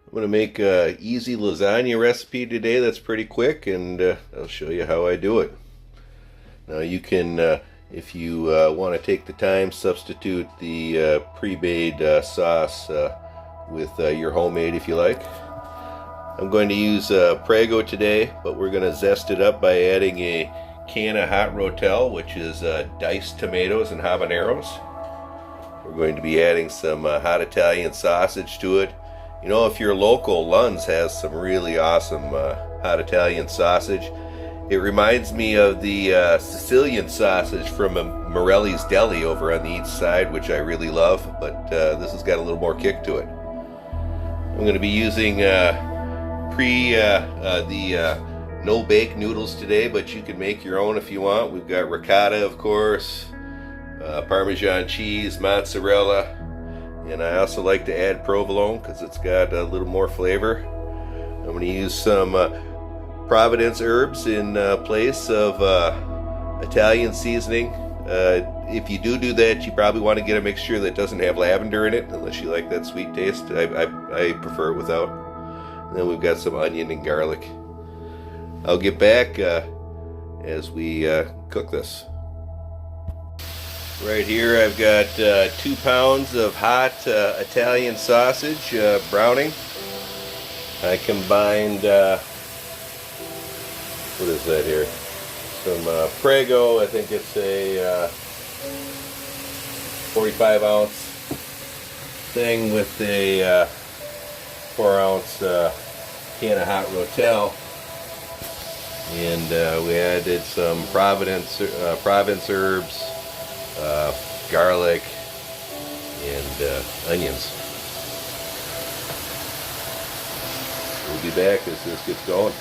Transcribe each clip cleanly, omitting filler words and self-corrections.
I'm going to make a easy lasagna recipe today that's pretty quick, and I'll show you how I do it. Now you can, if you want to take the time, substitute the pre-made sauce with your homemade if you like. I'm going to use Prego today, but we're going to zest it up by adding a can of HOT Rotel, which is diced tomatoes and habaneros. We're going to be adding some hot Italian sausage to it. You know, if you're local, Lund's has some really awesome hot Italian sausage. It reminds me of the Sicilian sausage from Morelli's Deli over on the east side, which I really love, but this has got a little more kick to it. I'm going to be using no-bake noodles today, but you can make your own if you want. We've got ricotta, of course, Parmesan cheese, mozzarella, and I also like to add provolone because it's got a little more flavor. I'm going to use some Providence herbs in place of Italian seasoning. If you do that, you probably want to get a mixture that doesn't have lavender in it, unless you like that sweet taste. I prefer it without. And then we've got some onion and garlic. I'll get back as we cook this. Right here I've got 2 pounds of hot Italian sausage browning. I combined, what is that here? Some Prego, I think it's a 45 ounce thing with a 4 ounce can of HOT Rotel. And we added some Providence herbs, garlic, and onions. We'll be back as this gets going.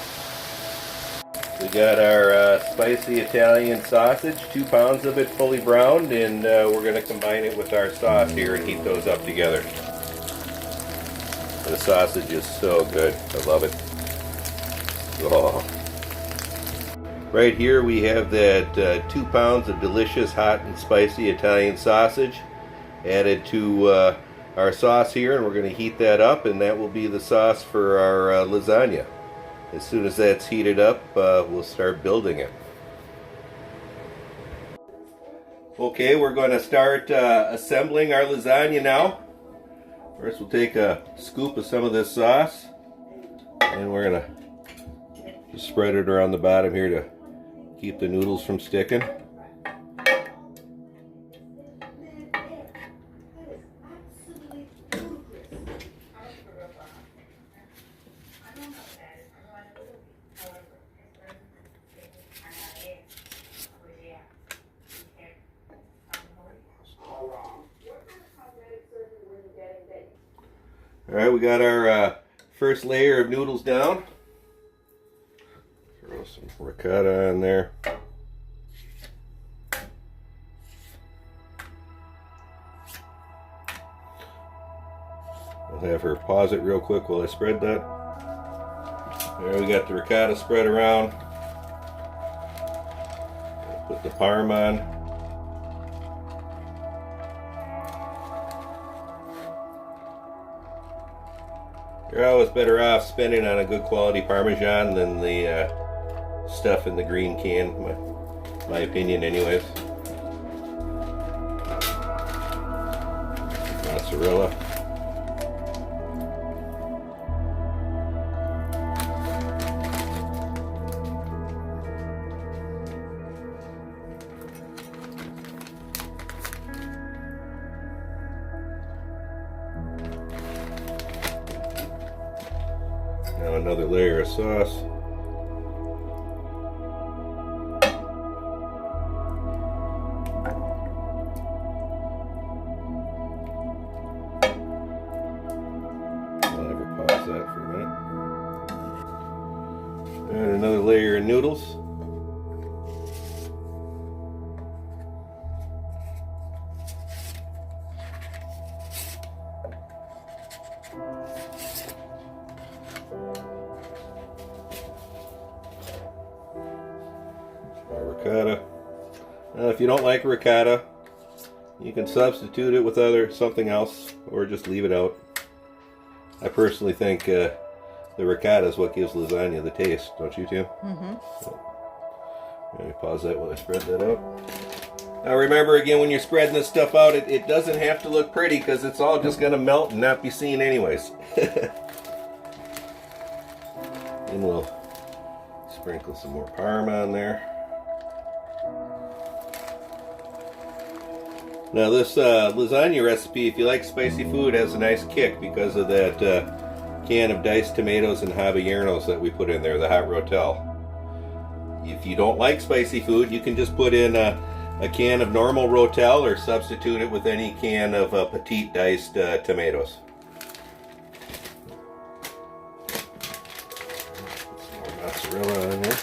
We got our spicy Italian sausage, 2 pounds of it fully browned, and we're going to combine it with our sauce here and heat those up together. The sausage is so good. I love it. Oh. Right here we have that 2 pounds of delicious hot and spicy Italian sausage added to our sauce here, and we're going to heat that up, and that will be the sauce for our lasagna. As soon as that's heated up, we'll start building it. Okay, we're going to start assembling our lasagna now. First we'll take a scoop of some of this sauce, and we're going to just spread it around the bottom here to keep the noodles from sticking. Alright, we got our first layer of noodles down. Throw some ricotta on there. I'll have her pause it real quick while I spread that. There we got the ricotta spread around. Put the parm on. You're always better off spending on a good quality Parmesan than the stuff in the green can, my opinion anyways. Mozzarella. Now another layer of sauce. I'll have her pause that for a minute. And another layer of noodles. Ricotta. If you don't like ricotta, you can substitute it with something else, or just leave it out. I personally think the ricotta is what gives lasagna the taste, don't you, Tim? Mm-hmm. Let me pause that while I spread that out. Now remember, again, when you're spreading this stuff out, it doesn't have to look pretty because it's all just going to melt and not be seen anyways. And we'll sprinkle some more parm on there. Now this lasagna recipe, if you like spicy food, has a nice kick because of that can of diced tomatoes and habaneros that we put in there, the HOT Rotel. If you don't like spicy food, you can just put in a can of normal Rotel or substitute it with any can of petite diced tomatoes. Put some more mozzarella on there.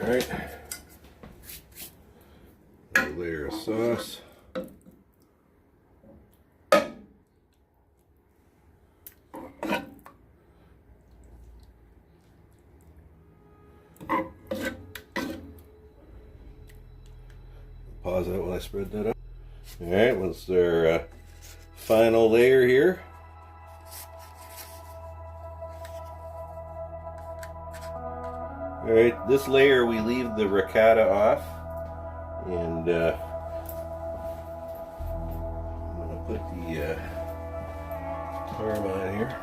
Alright, a layer of sauce. Pause that while I spread that up. Alright, what's our final layer here? Alright, this layer we leave the ricotta off, and I'm going to put the parm on here.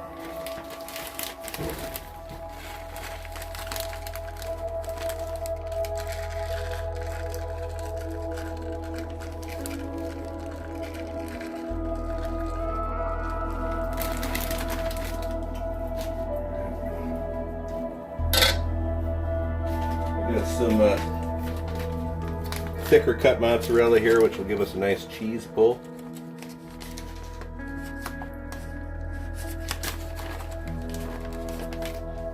Got some thicker cut mozzarella here, which will give us a nice cheese pull.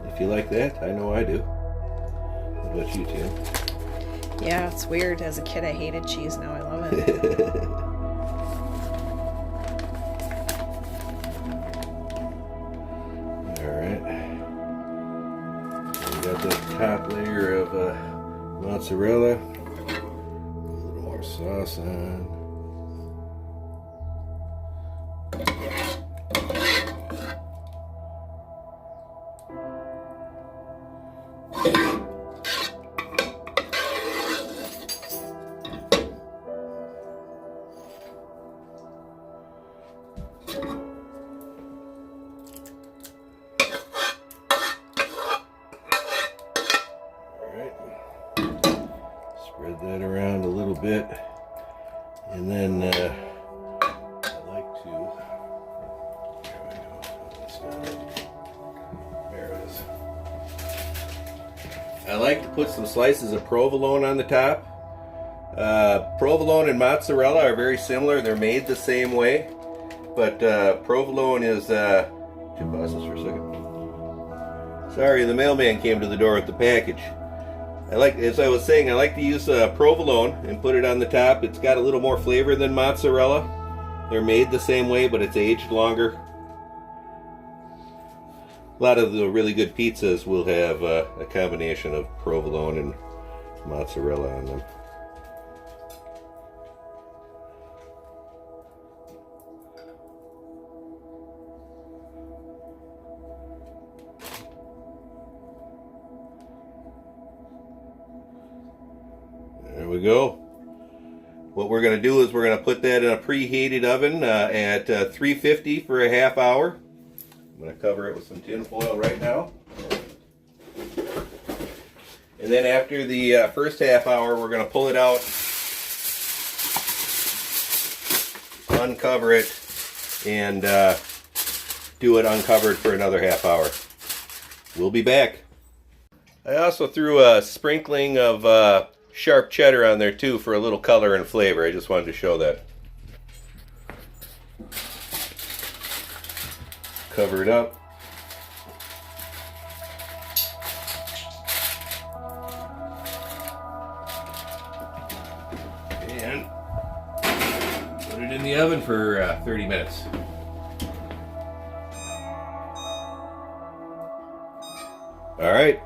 If you like that, I know I do. What about you, Tim? Yeah, it's weird. As a kid, I hated cheese. Now I love it. Got that top layer of mozzarella, a little more sauce on. Spread that around a little bit, and then I like to, there it is. I like to put some slices of provolone on the top. Provolone and mozzarella are very similar. They're made the same way, but provolone is, pause this for a second. Sorry, the mailman came to the door with the package. As I was saying, I like to use provolone and put it on the top. It's got a little more flavor than mozzarella. They're made the same way, but it's aged longer. A lot of the really good pizzas will have a combination of provolone and mozzarella on them. There we go. What we're going to do is we're going to put that in a preheated oven at 350 for a half hour. I'm going to cover it with some tin foil right now. And then after the first half hour, we're going to pull it out, uncover it, and do it uncovered for another half hour. We'll be back. I also threw a sprinkling of sharp cheddar on there too for a little color and flavor. I just wanted to show that. Cover it up. oven for 30 minutes. All right.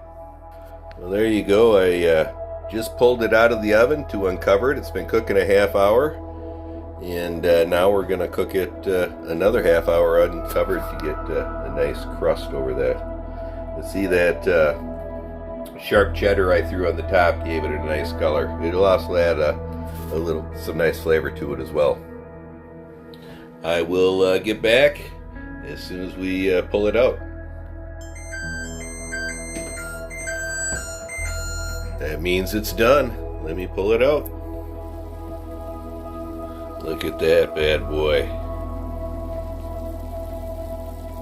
Well, there you go. I just pulled it out of the oven to uncover it. It's been cooking a half hour. And now we're going to cook it another half hour uncovered to get a nice crust over that. You see that sharp cheddar I threw on the top gave it a nice color. It'll also add some nice flavor to it as well. I will get back as soon as we pull it out. That means it's done. Let me pull it out. Look at that bad boy.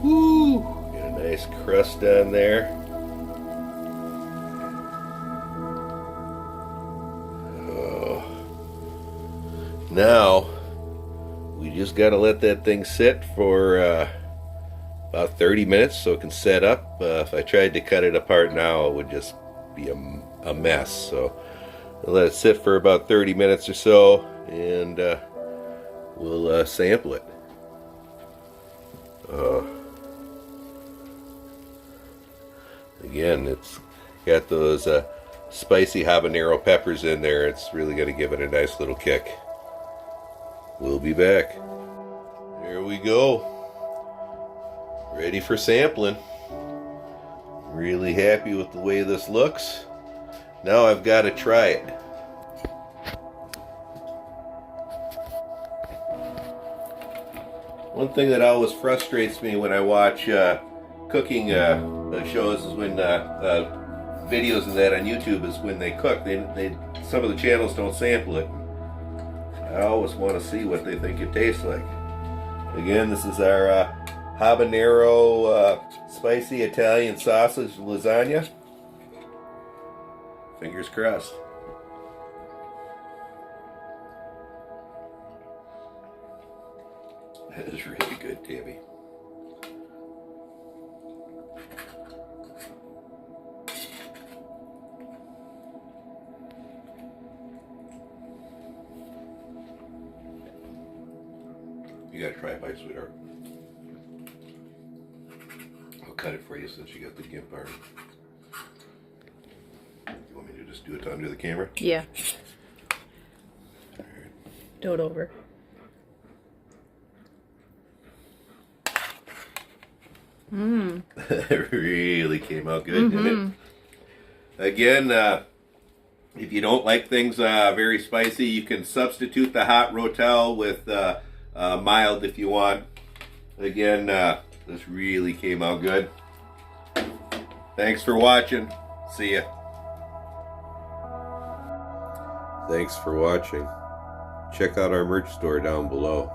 Woo! Got a nice crust on there. Oh. Now, we just got to let that thing sit for about 30 minutes so it can set up. If I tried to cut it apart now, it would just be a mess. So I'll let it sit for about 30 minutes or so, and we'll sample it. Again, it's got those spicy habanero peppers in there. It's really going to give it a nice little kick. We'll be back. There we go. Ready for sampling. Really happy with the way this looks. Now I've got to try it. One thing that always frustrates me when I watch cooking shows is when videos of that on YouTube is when they cook. Some of the channels don't sample it. I always want to see what they think it tastes like. Again, this is our habanero spicy Italian sausage lasagna. Fingers crossed. That is really good, Tammy. You gotta try it, my sweetheart. I'll cut it for you since you got the gimp part. You want me to just do it under the camera? Yeah. All right. Do it over. That really came out good, didn't it? Again, if you don't like things very spicy, you can substitute the HOT Rotel with mild if you want. Again, this really came out good. Thanks for watching. See ya. Thanks for watching. Check out our merch store down below.